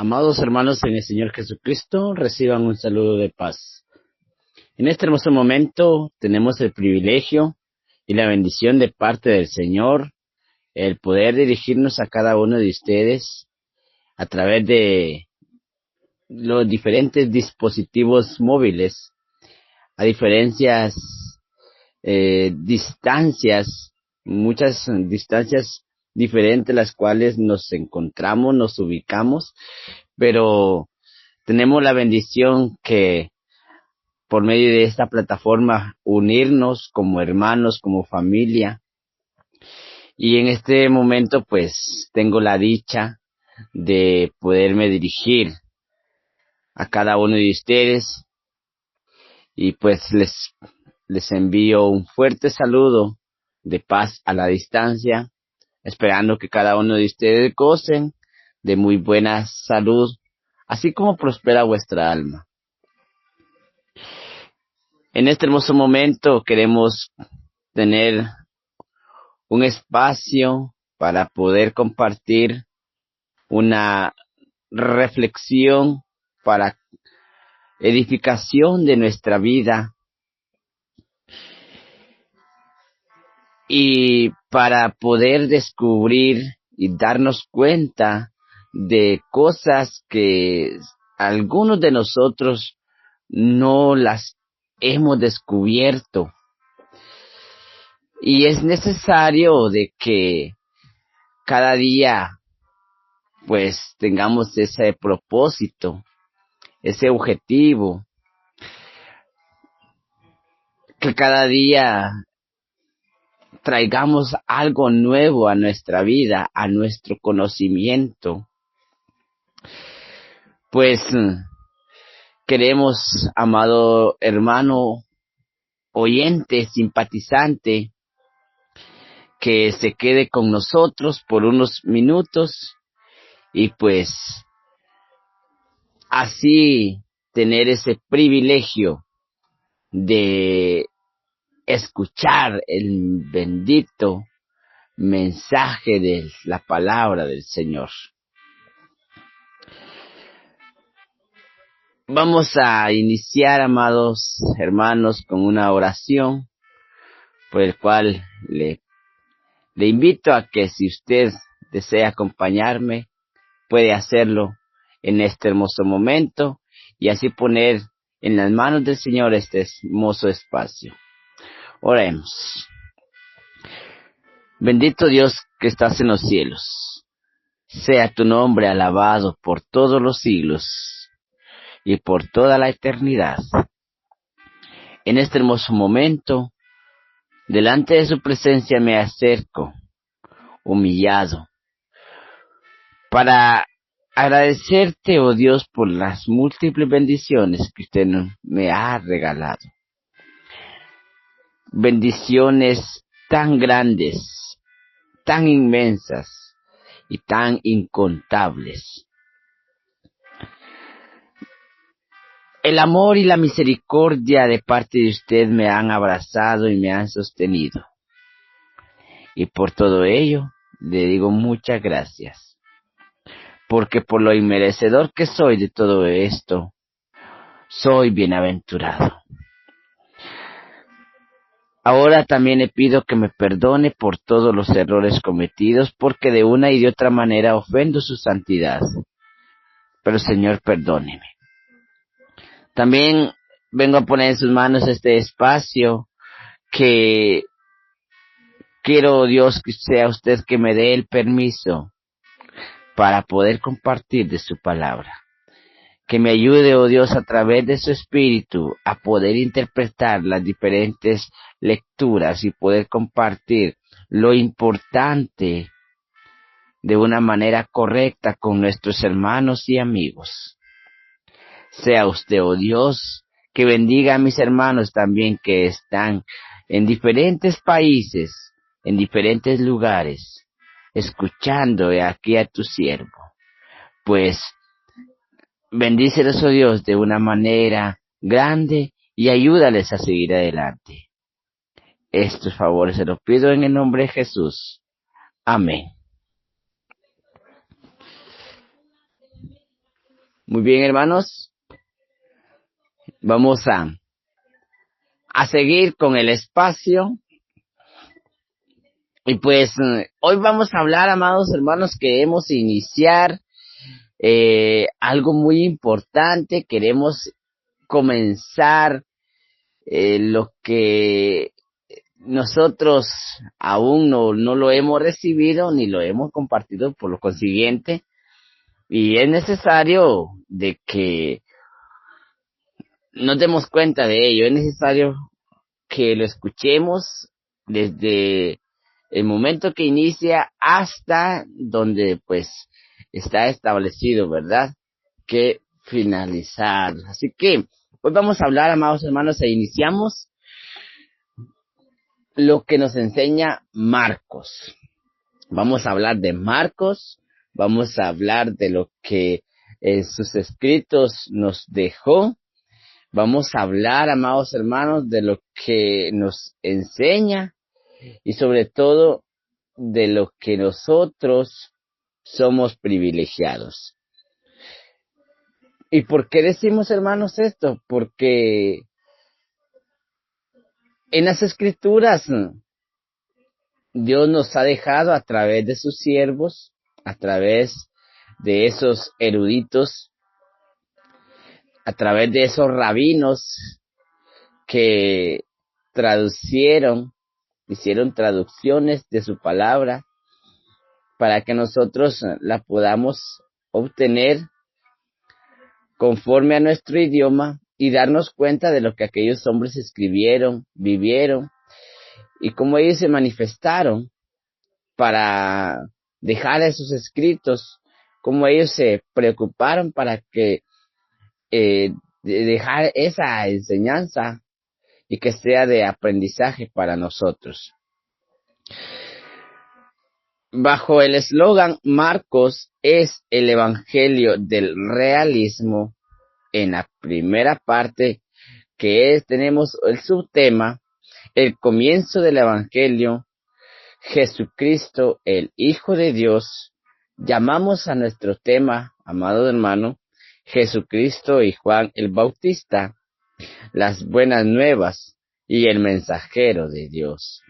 Amados hermanos en el Señor Jesucristo, reciban un saludo de paz. En este hermoso momento tenemos el privilegio y la bendición de parte del Señor, el poder dirigirnos a cada uno de ustedes a través de los diferentes dispositivos móviles, a distancias, muchas distancias diferentes las cuales nos encontramos, nos ubicamos, pero tenemos la bendición que por medio de esta plataforma unirnos como hermanos, como familia. Y en este momento pues tengo la dicha de poderme dirigir a cada uno de ustedes y pues les envío un fuerte saludo de paz a la distancia, esperando que cada uno de ustedes gocen de muy buena salud, así como prospera vuestra alma. En este hermoso momento queremos tener un espacio para poder compartir una reflexión para edificación de nuestra vida y para poder descubrir y darnos cuenta de cosas que algunos de nosotros no las hemos descubierto. Y es necesario de que cada día pues tengamos ese propósito, ese objetivo, que cada día traigamos algo nuevo a nuestra vida, a nuestro conocimiento. Pues queremos, amado hermano, oyente, simpatizante, que se quede con nosotros por unos minutos y pues así tener ese privilegio de escuchar el bendito mensaje de la palabra del Señor. Vamos a iniciar, amados hermanos, con una oración por el cual le invito a que si usted desea acompañarme, puede hacerlo en este hermoso momento y así poner en las manos del Señor este hermoso espacio. Oremos. Bendito Dios que estás en los cielos, sea tu nombre alabado por todos los siglos y por toda la eternidad. En este hermoso momento, delante de su presencia me acerco, humillado, para agradecerte, oh Dios, por las múltiples bendiciones que usted me ha regalado. Bendiciones tan grandes, tan inmensas y tan incontables. El amor y la misericordia de parte de usted me han abrazado y me han sostenido. Y por todo ello, le digo muchas gracias. Porque por lo inmerecedor que soy de todo esto, soy bienaventurado. Ahora también le pido que me perdone por todos los errores cometidos, porque de una y de otra manera ofendo su santidad. Pero Señor, perdóneme. También vengo a poner en sus manos este espacio que quiero, Dios, que sea usted que me dé el permiso para poder compartir de su palabra. Que me ayude, oh Dios, a través de su espíritu a poder interpretar las diferentes lecturas y poder compartir lo importante de una manera correcta con nuestros hermanos y amigos. Sea usted, oh Dios, que bendiga a mis hermanos también que están en diferentes países, en diferentes lugares, escuchando aquí a tu siervo. Pues bendícelos, oh Dios, de una manera grande y ayúdales a seguir adelante. Estos favores se los pido en el nombre de Jesús. Amén. Muy bien, hermanos. Vamos a seguir con el espacio. Y pues hoy vamos a hablar, amados hermanos, queremos iniciar algo muy importante. Queremos comenzar lo que nosotros aún no lo hemos recibido ni lo hemos compartido, por lo consiguiente, y es necesario de que nos demos cuenta de ello. Es necesario que lo escuchemos desde el momento que inicia hasta donde pues está establecido, ¿verdad? Que finalizar. Así que hoy vamos a hablar, amados hermanos, e iniciamos lo que nos enseña Marcos. Vamos a hablar de Marcos, vamos a hablar de lo que en sus escritos nos dejó. Vamos a hablar, amados hermanos, de lo que nos enseña y sobre todo de lo que nosotros somos privilegiados. ¿Y por qué decimos, hermanos, esto? Porque en las Escrituras Dios nos ha dejado a través de sus siervos, a través de esos eruditos, a través de esos rabinos que traducieron, hicieron traducciones de su palabra para que nosotros la podamos obtener conforme a nuestro idioma y darnos cuenta de lo que aquellos hombres escribieron, vivieron y cómo ellos se manifestaron para dejar esos escritos, cómo ellos se preocuparon para que dejar esa enseñanza y que sea de aprendizaje para nosotros. Bajo el eslogan Marcos es el evangelio del realismo, en la primera parte tenemos el subtema, el comienzo del evangelio, Jesucristo, el Hijo de Dios. Llamamos a nuestro tema, amado hermano, Jesucristo y Juan el Bautista, las buenas nuevas y el mensajero de Dios.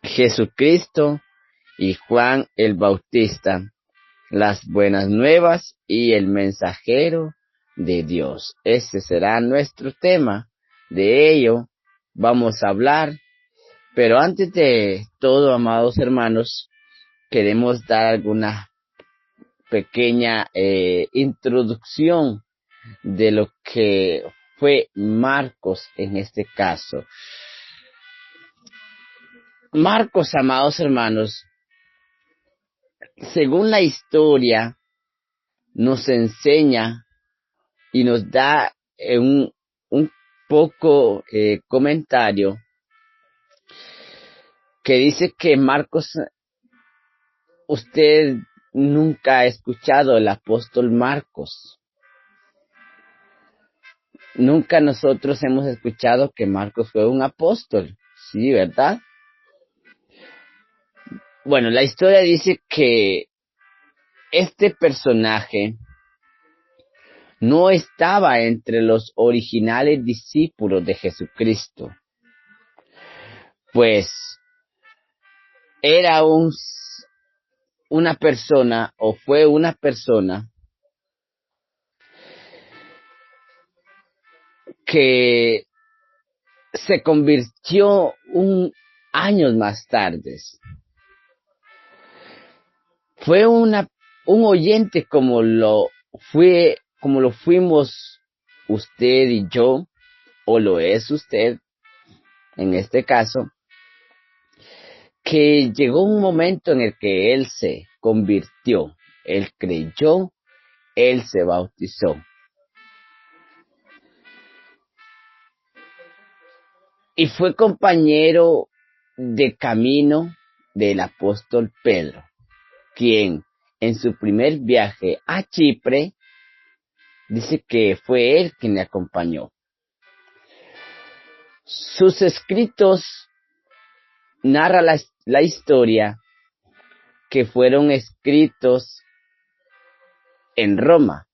Jesucristo y Juan el Bautista, las buenas nuevas y el mensajero de Dios. Ese será nuestro tema. De ello vamos a hablar. Pero antes de todo, amados hermanos, queremos dar alguna pequeña introducción de lo que fue Marcos en este caso. Marcos, amados hermanos, según la historia, nos enseña y nos da un poco comentario que dice que Marcos, usted nunca ha escuchado el apóstol Marcos. Nunca nosotros hemos escuchado que Marcos fue un apóstol, ¿sí, verdad? Bueno, la historia dice que este personaje no estaba entre los originales discípulos de Jesucristo, pues era una persona, o fue una persona que se convirtió años más tarde. Fue un oyente como lo fuimos usted y yo, o lo es usted, en este caso, que llegó un momento en el que él se convirtió, él creyó, él se bautizó. Y fue compañero de camino del apóstol Pedro, quien en su primer viaje a Chipre, dice que fue él quien le acompañó. Sus escritos narra la historia que fueron escritos en Roma.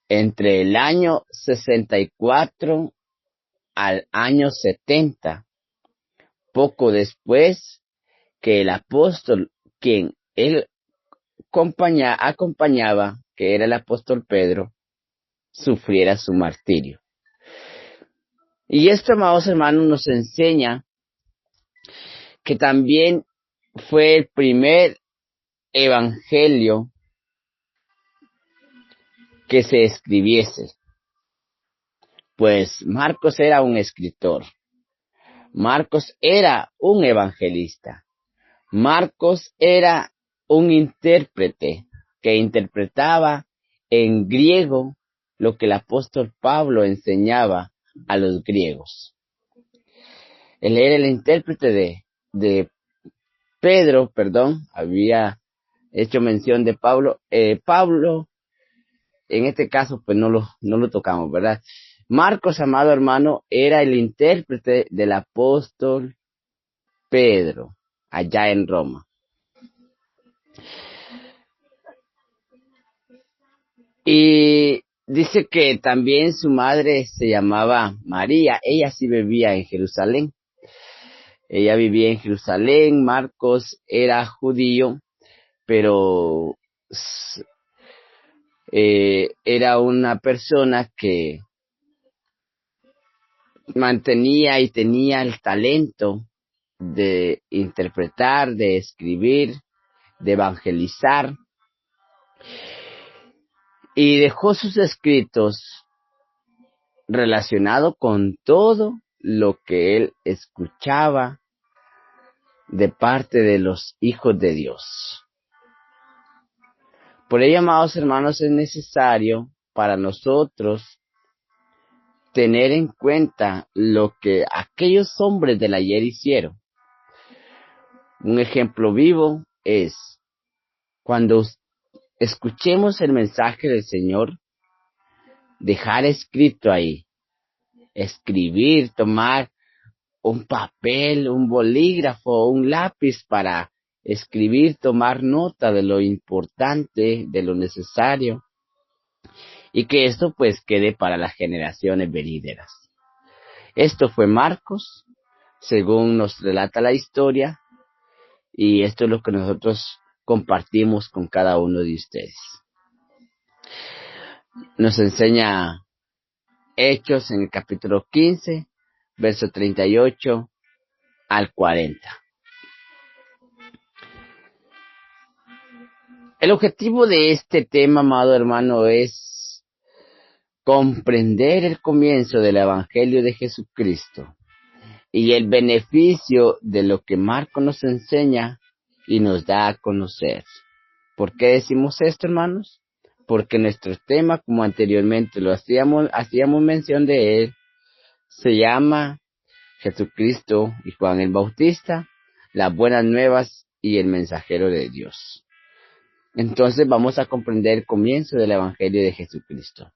entre el año 64 al año 70, poco después que el apóstol, quien él acompañaba, que era el apóstol Pedro, sufriera su martirio. Y esto, amados hermanos, nos enseña que también fue el primer evangelio que se escribiese. Pues Marcos era un escritor. Marcos era un evangelista. Marcos era un intérprete que interpretaba en griego lo que el apóstol Pablo enseñaba a los griegos. Él era el intérprete de Pedro, había hecho mención de Pablo. Pablo, en este caso, pues no lo tocamos, ¿verdad? Marcos, amado hermano, era el intérprete del apóstol Pedro, allá en Roma. Y dice que también su madre se llamaba María. Ella sí vivía en Jerusalén. Ella vivía en Jerusalén. Marcos era judío, pero era una persona que mantenía y tenía el talento de interpretar, de escribir, de evangelizar, y dejó sus escritos relacionados con todo lo que él escuchaba de parte de los hijos de Dios. Por ello, amados hermanos, es necesario para nosotros tener en cuenta lo que aquellos hombres del ayer hicieron. Un ejemplo vivo es cuando escuchemos el mensaje del Señor, dejar escrito ahí, escribir, tomar un papel, un bolígrafo, un lápiz para escribir, tomar nota de lo importante, de lo necesario, y que esto pues quede para las generaciones venideras. Esto fue Marcos, según nos relata la historia, y esto es lo que nosotros compartimos con cada uno de ustedes. Nos enseña Hechos en el capítulo 15, verso 38 al 40. El objetivo de este tema, amado hermano, es comprender el comienzo del Evangelio de Jesucristo y el beneficio de lo que Marcos nos enseña y nos da a conocer. ¿Por qué decimos esto, hermanos? Porque nuestro tema, como anteriormente lo hacíamos mención de él, se llama Jesucristo y Juan el Bautista, las buenas nuevas y el mensajero de Dios. Entonces vamos a comprender el comienzo del Evangelio de Jesucristo.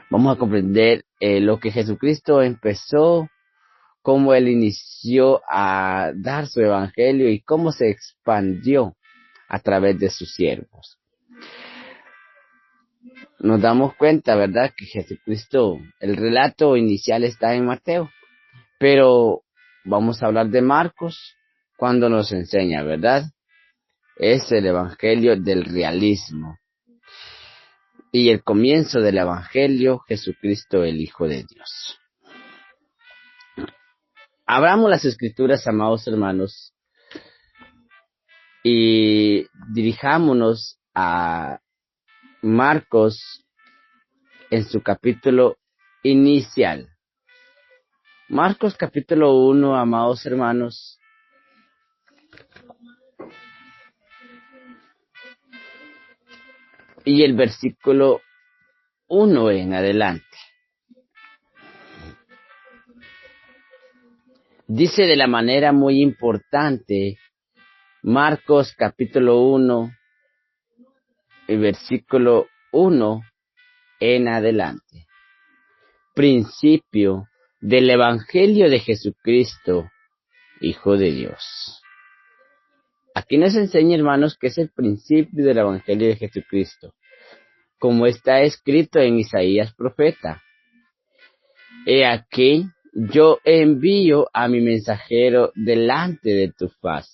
Vamos a comprender lo que Jesucristo empezó, cómo él inició a dar su Evangelio y cómo se expandió a través de sus siervos. Nos damos cuenta, ¿verdad?, que Jesucristo, el relato inicial está en Mateo, pero vamos a hablar de Marcos cuando nos enseña, ¿verdad? Es el Evangelio del realismo. Y el comienzo del Evangelio, Jesucristo, el Hijo de Dios. Abramos las Escrituras, amados hermanos, y dirijámonos a Marcos en su capítulo inicial. Marcos capítulo 1, amados hermanos. Y el versículo 1 en adelante. Dice de la manera muy importante, Marcos capítulo 1, el versículo 1 en adelante. Principio del Evangelio de Jesucristo, Hijo de Dios. Aquí nos enseña, hermanos, que es el principio del Evangelio de Jesucristo. como está escrito en Isaías profeta. He aquí, yo envío a mi mensajero delante de tu faz,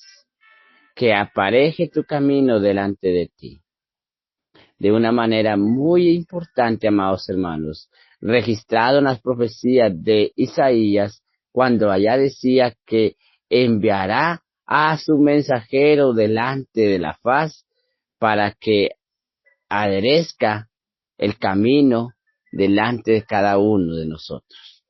que apareje tu camino delante de ti. De una manera muy importante, amados hermanos, registrado en las profecías de Isaías, cuando allá decía que enviará a su mensajero delante de la faz para que aderezca el camino delante de cada uno de nosotros.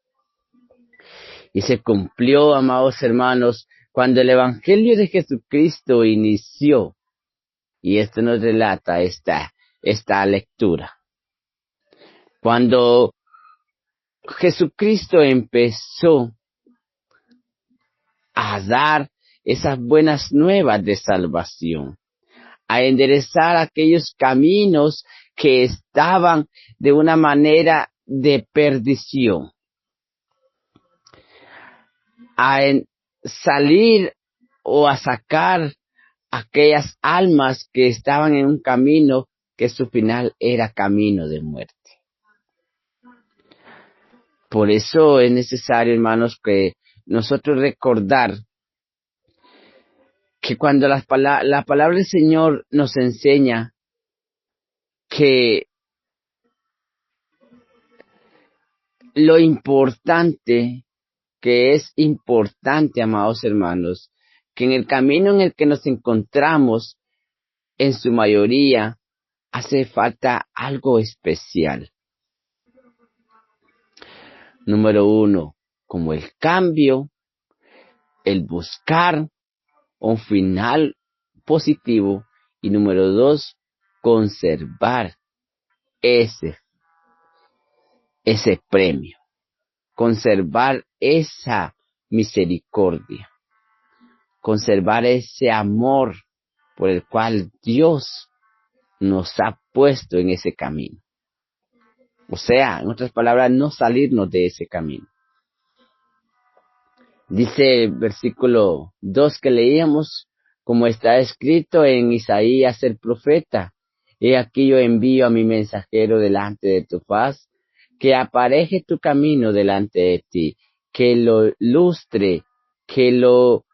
Y se cumplió, amados hermanos, cuando el Evangelio de Jesucristo inició, y esto nos relata esta lectura. Cuando Jesucristo empezó a dar esas buenas nuevas de salvación, a enderezar aquellos caminos que estaban de una manera de perdición, a salir o a sacar aquellas almas que estaban en un camino que su final era camino de muerte. Por eso es necesario, hermanos, que nosotros recordar que cuando la palabra del Señor nos enseña que lo importante, que es importante, amados hermanos, que en el camino en el que nos encontramos, en su mayoría, hace falta algo especial. Número 1, como el cambio, el buscar un final positivo. Y número 2, conservar ese premio, conservar esa misericordia, conservar ese amor por el cual Dios nos ha puesto en ese camino. O sea, en otras palabras, no salirnos de ese camino. Dice el versículo 2 que leíamos, como está escrito en Isaías el profeta: he aquí yo envío a mi mensajero delante de tu faz, que apareje tu camino delante de ti, que lo lustre, que lo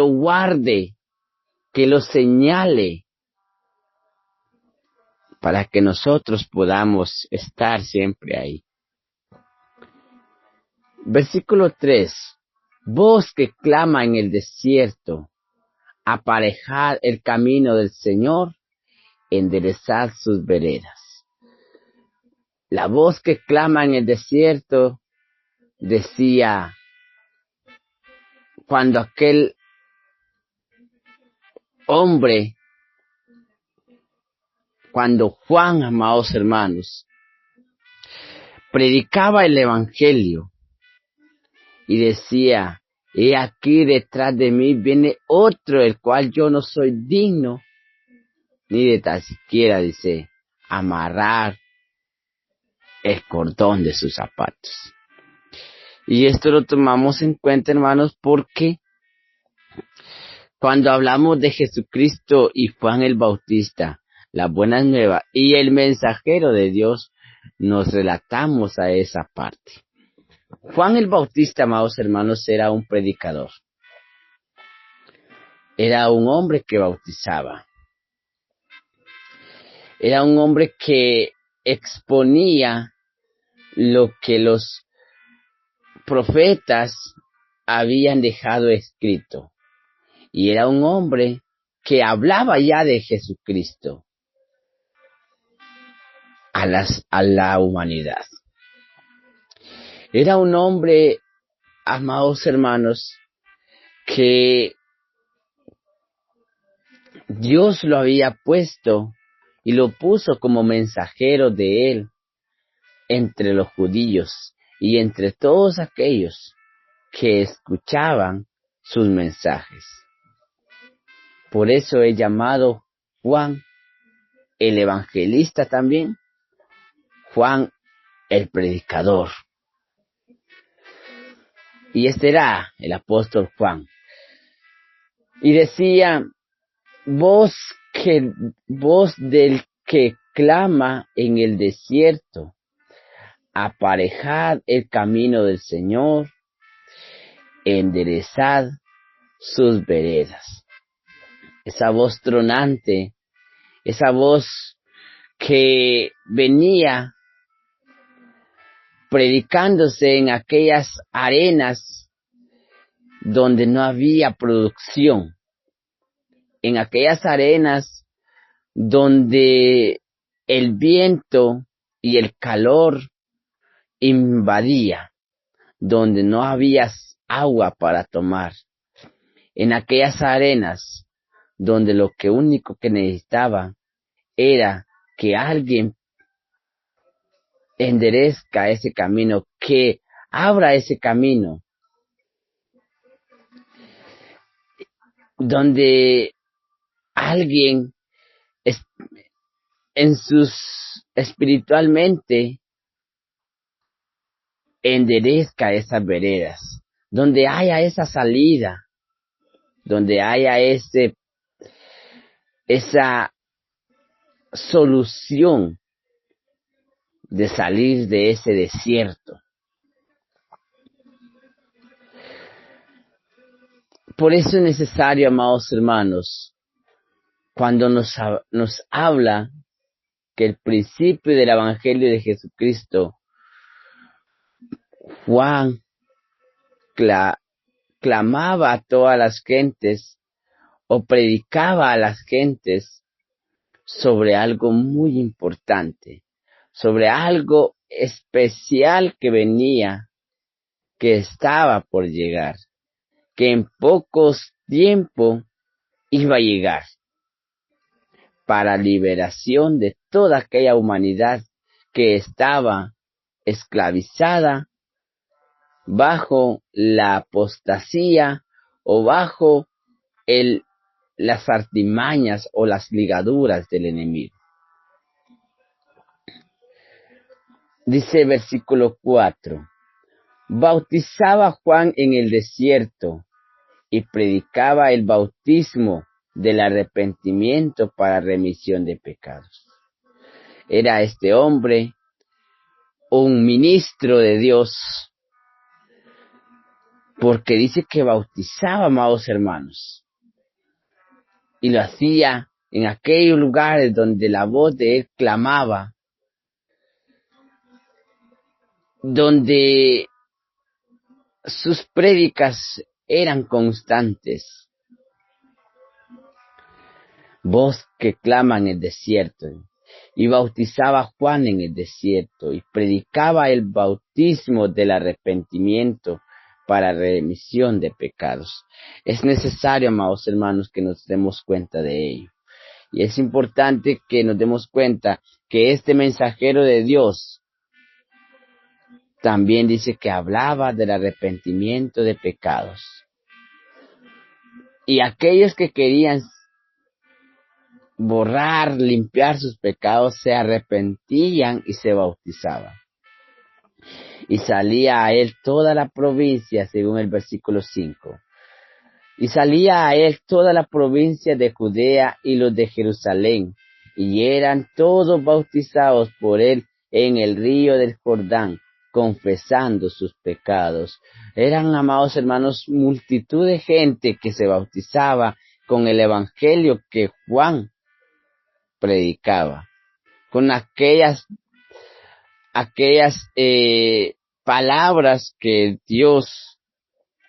guarde, que lo señale, para que nosotros podamos estar siempre ahí. Versículo 3. Voz que clama en el desierto, aparejad el camino del Señor, enderezad sus veredas. La voz que clama en el desierto decía cuando aquel hombre, cuando Juan, amados hermanos, predicaba el Evangelio y decía: he aquí detrás de mí viene otro, el cual yo no soy digno ni de tan siquiera, dice, amarrar el cordón de sus zapatos. Y esto lo tomamos en cuenta, hermanos, porque cuando hablamos de Jesucristo y Juan el Bautista, la buena nueva y el mensajero de Dios, nos relatamos a esa parte. Juan el Bautista, amados hermanos, era un predicador. Era un hombre que bautizaba. Era un hombre que exponía lo que los profetas habían dejado escrito. Y era un hombre que hablaba ya de Jesucristo a la humanidad. Era un hombre, amados hermanos, que Dios lo había puesto y lo puso como mensajero de él entre los judíos y entre todos aquellos que escuchaban sus mensajes. Por eso es llamado Juan el evangelista también, Juan el predicador. Y este era el apóstol Juan. Y decía: voz que voz del que clama en el desierto, aparejad el camino del Señor, enderezad sus veredas. Esa voz tronante, esa voz que venía predicándose en aquellas arenas donde no había producción, en aquellas arenas donde el viento y el calor invadía, donde no había agua para tomar, en aquellas arenas donde lo que único que necesitaba era que alguien enderezca ese camino, que abra ese camino, donde alguien espiritualmente enderezca esas veredas, donde haya esa salida, donde haya esa solución de salir de ese desierto. Por eso es necesario, amados hermanos, cuando nos habla que el principio del Evangelio de Jesucristo, Juan clamaba a todas las gentes o predicaba a las gentes sobre algo muy importante, sobre algo especial que venía, que estaba por llegar, que en pocos tiempos iba a llegar, para liberación de toda aquella humanidad que estaba esclavizada bajo la apostasía o bajo las artimañas o las ligaduras del enemigo. Dice el versículo 4, bautizaba Juan en el desierto y predicaba el bautismo del arrepentimiento para remisión de pecados. Era este hombre un ministro de Dios, porque dice que bautizaba, amados hermanos, y lo hacía en aquellos lugares donde la voz de él clamaba, donde sus prédicas eran constantes. Voz que clama en el desierto. Y bautizaba a Juan en el desierto y predicaba el bautismo del arrepentimiento para remisión de pecados. Es necesario, amados hermanos, que nos demos cuenta de ello. Y es importante que nos demos cuenta que este mensajero de Dios también dice que hablaba del arrepentimiento de pecados. Y aquellos que querían borrar, limpiar sus pecados, se arrepentían y se bautizaban. Y salía a él toda la provincia, según el versículo 5. Y salía a él toda la provincia de Judea y los de Jerusalén, y eran todos bautizados por él en el río del Jordán, confesando sus pecados. Eran, amados hermanos, multitud de gente que se bautizaba con el evangelio que Juan predicaba, con aquellas palabras que Dios,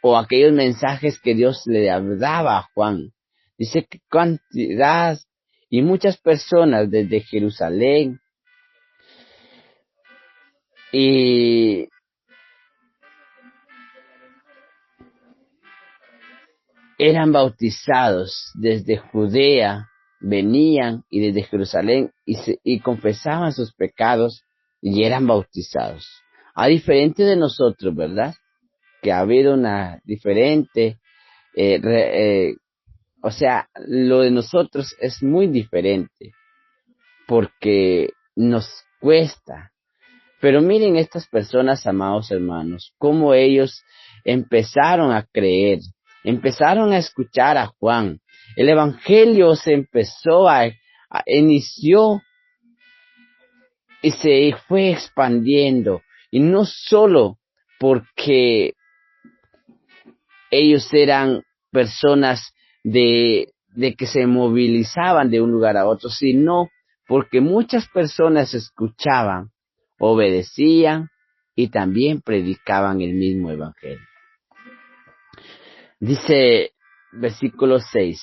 o aquellos mensajes que Dios le daba a Juan. Dice que cantidad y muchas personas desde Jerusalén y eran bautizados desde Judea, venían y desde Jerusalén y confesaban sus pecados y eran bautizados. A diferente de nosotros, ¿verdad? Que ha habido una diferente, o sea, lo de nosotros es muy diferente porque nos cuesta. Pero miren estas personas, amados hermanos, cómo ellos empezaron a creer, empezaron a escuchar a Juan, El evangelio se inició y se fue expandiendo. Y no solo porque ellos eran personas de que se movilizaban de un lugar a otro, sino porque muchas personas escuchaban, obedecían y también predicaban el mismo evangelio. Dice versículo 6,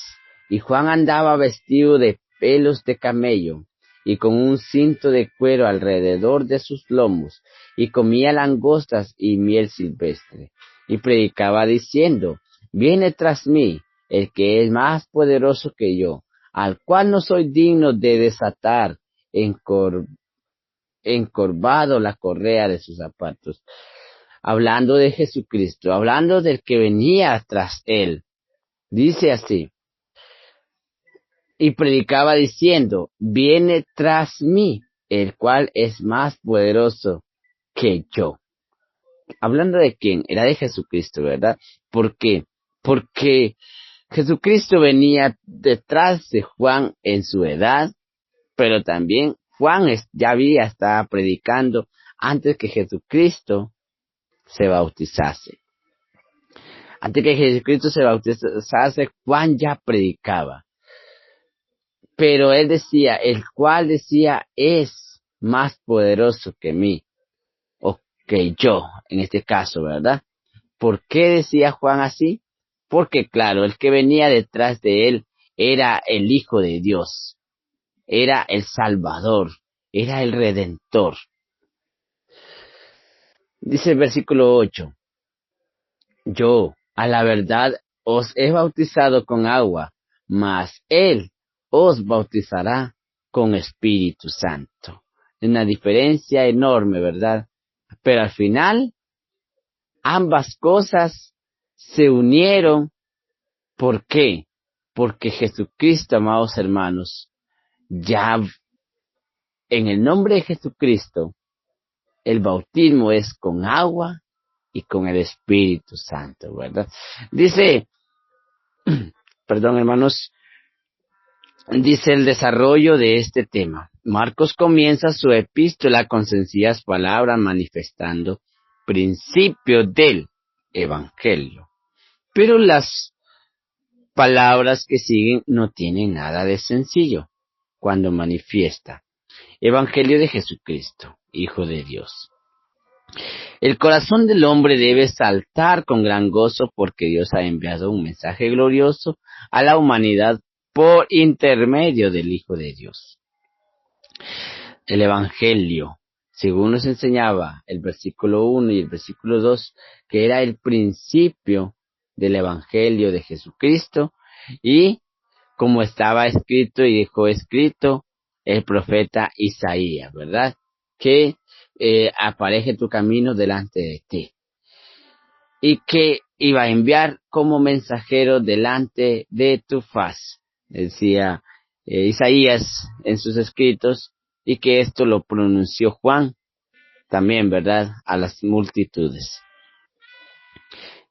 y Juan andaba vestido de pelos de camello y con un cinto de cuero alrededor de sus lomos, y comía langostas y miel silvestre, y predicaba diciendo, viene tras mí el que es más poderoso que yo, al cual no soy digno de desatar encorvado la correa de sus zapatos. Hablando de Jesucristo, hablando del que venía tras él. Dice así, y predicaba diciendo, viene tras mí, el cual es más poderoso que yo. Hablando de quién, era de Jesucristo, ¿verdad? ¿Por qué? Porque Jesucristo venía detrás de Juan en su edad, pero también Juan ya estaba predicando antes que Jesucristo se bautizase. Antes que Jesucristo se bautizase, Juan ya predicaba. Pero él decía, el cual decía, es más poderoso que mí, o que yo, en este caso, ¿verdad? ¿Por qué decía Juan así? Porque claro, el que venía detrás de él era el Hijo de Dios, era el Salvador, era el Redentor. Dice el versículo 8, yo, a la verdad, os he bautizado con agua, mas Él os bautizará con Espíritu Santo. Una diferencia enorme, ¿verdad? Pero al final, ambas cosas se unieron. ¿Por qué? Porque Jesucristo, amados hermanos, ya en el nombre de Jesucristo, el bautismo es con agua y con el Espíritu Santo, ¿verdad? Dice, perdón hermanos, dice el desarrollo de este tema. Marcos comienza su epístola con sencillas palabras manifestando principios del Evangelio. Pero las palabras que siguen no tienen nada de sencillo cuando manifiesta Evangelio de Jesucristo, Hijo de Dios. El corazón del hombre debe saltar con gran gozo porque Dios ha enviado un mensaje glorioso a la humanidad por intermedio del Hijo de Dios. El Evangelio, según nos enseñaba el versículo 1 y el versículo 2, que era el principio del Evangelio de Jesucristo, y como estaba escrito y dejó escrito el profeta Isaías, ¿verdad? Que apareje tu camino delante de ti. Y que iba a enviar como mensajero delante de tu faz, decía Isaías en sus escritos, y que esto lo pronunció Juan también, ¿verdad?, a las multitudes.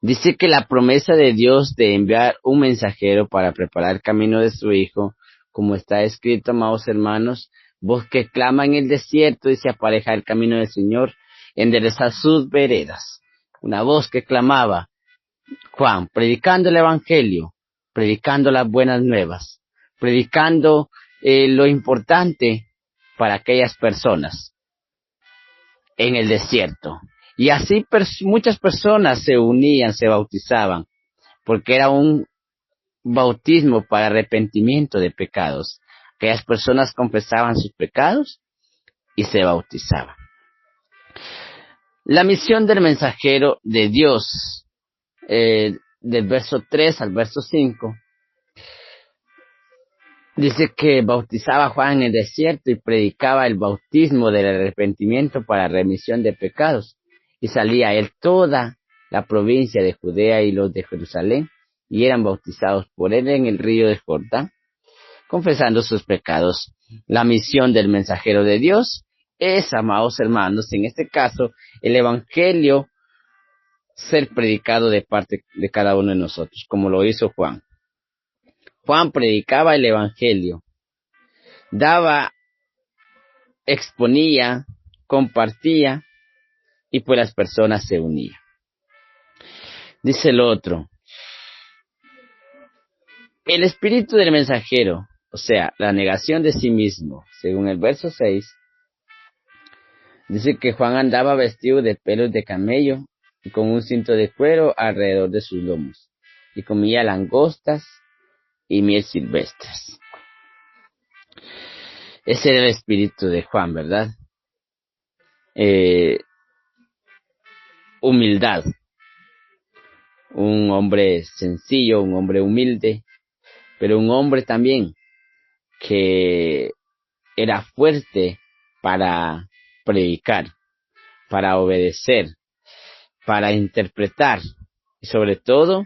Dice que la promesa de Dios de enviar un mensajero para preparar el camino de su Hijo, como está escrito, amados hermanos, voz que clama en el desierto y se apareja el camino del Señor, enderezad sus veredas. Una voz que clamaba, Juan, predicando el Evangelio, predicando las buenas nuevas, predicando lo importante para aquellas personas en el desierto. Y así muchas personas se unían, se bautizaban, porque era un bautismo para arrepentimiento de pecados. Aquellas personas confesaban sus pecados y se bautizaban. La misión del mensajero de Dios, del verso 3 al verso 5, dice que bautizaba a Juan en el desierto y predicaba el bautismo del arrepentimiento para remisión de pecados. Y salía él toda la provincia de Judea y los de Jerusalén, y eran bautizados por él en el río de Jordán, confesando sus pecados. La misión del mensajero de Dios es, amados hermanos, en este caso, el Evangelio ser predicado de parte de cada uno de nosotros, como lo hizo Juan. Juan predicaba el evangelio, daba, exponía, compartía, y pues las personas se unían. Dice el otro, el espíritu del mensajero, o sea, la negación de sí mismo, según el verso 6, dice que Juan andaba vestido de pelos de camello y con un cinto de cuero alrededor de sus lomos, y comía langostas y miel silvestres. Ese era el espíritu de Juan, ¿verdad? Humildad, un hombre sencillo, un hombre humilde, pero un hombre también que era fuerte para predicar, para obedecer, para interpretar y sobre todo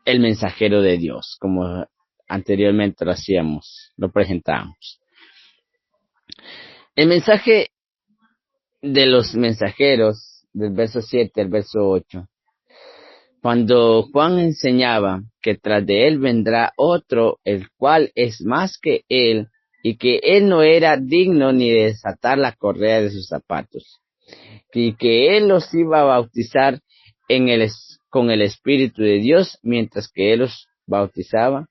el mensajero de Dios, como anteriormente lo hacíamos, lo presentábamos. El mensaje de los mensajeros, del verso 7 al verso 8, cuando Juan enseñaba que tras de él vendrá otro, el cual es más que él, y que él no era digno ni de desatar la correa de sus zapatos, y que él los iba a bautizar con el Espíritu de Dios, mientras que él los bautizaba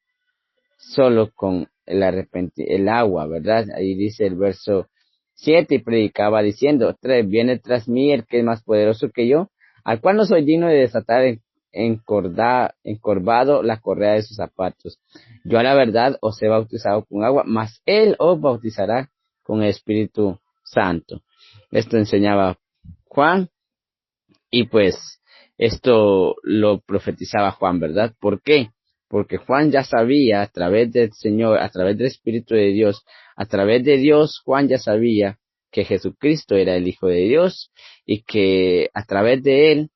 solo con el agua, ¿verdad? Ahí dice el verso 7, y predicaba diciendo, viene tras mí el que es más poderoso que yo, al cual no soy digno de desatar encorvado la correa de sus zapatos. Yo a la verdad os he bautizado con agua, mas él os bautizará con el Espíritu Santo. Esto enseñaba Juan, y pues esto lo profetizaba Juan, ¿verdad? ¿Por qué? Porque Juan ya sabía a través del Señor, a través del Espíritu de Dios, a través de Dios, Juan ya sabía que Jesucristo era el Hijo de Dios y que a través de él,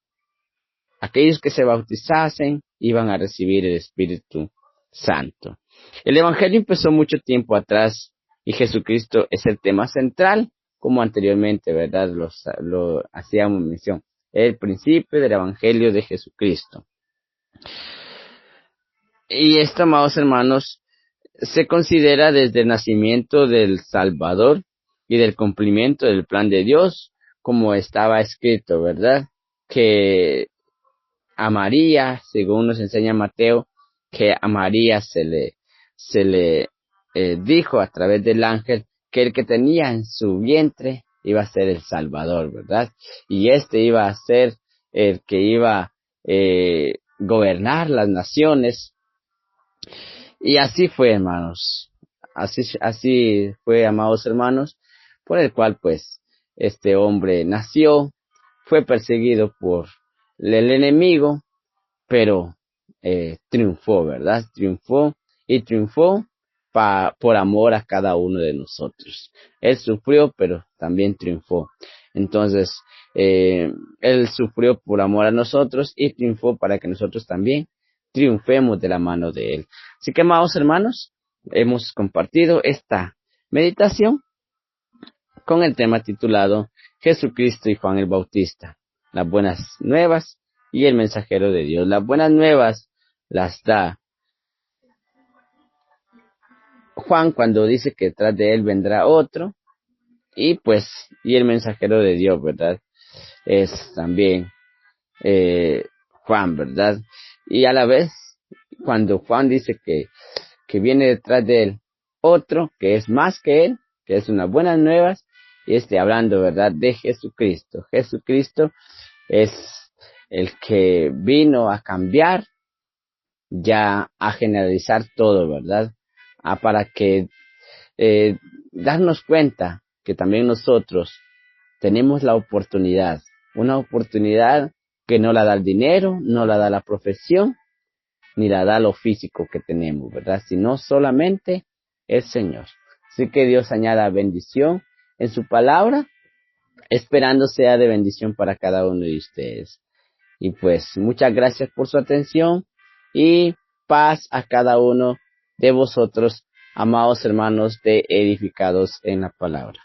aquellos que se bautizasen iban a recibir el Espíritu Santo. El Evangelio empezó mucho tiempo atrás y Jesucristo es el tema central, como anteriormente, ¿verdad? Lo hacíamos mención. El principio del Evangelio de Jesucristo. Y esto, amados hermanos, se considera desde el nacimiento del Salvador y del cumplimiento del plan de Dios, como estaba escrito, ¿verdad? Que a María, según nos enseña Mateo, que a María se le dijo a través del ángel que el que tenía en su vientre iba a ser el Salvador, ¿verdad? Y este iba a ser el que iba a gobernar las naciones. Y así fue, hermanos. Así fue, amados hermanos, por el cual pues este hombre nació, fue perseguido por el enemigo, pero triunfó, ¿verdad? Triunfó por amor a cada uno de nosotros. Él sufrió, pero también triunfó. Entonces, él sufrió por amor a nosotros y triunfó para que nosotros también triunfemos de la mano de él. Así que, amados hermanos, hemos compartido esta meditación con el tema titulado Jesucristo y Juan el Bautista, las buenas nuevas y el mensajero de Dios. Las buenas nuevas las da Juan cuando dice que detrás de él vendrá otro, y el mensajero de Dios, ¿verdad? Es también Juan, ¿verdad? Y a la vez, cuando Juan dice que viene detrás de él otro que es más que él, que es unas buenas nuevas, y hablando, ¿verdad?, de Jesucristo. Jesucristo es el que vino a cambiar, ya a generalizar todo, ¿verdad? Para que darnos cuenta que también nosotros tenemos la oportunidad, una oportunidad que no la da el dinero, no la da la profesión, ni la da lo físico que tenemos, ¿verdad? Sino solamente el Señor. Así que Dios añada bendición en su palabra, esperando sea de bendición para cada uno de ustedes. Y pues muchas gracias por su atención y paz a cada uno de vosotros, amados hermanos de Edificados en la Palabra.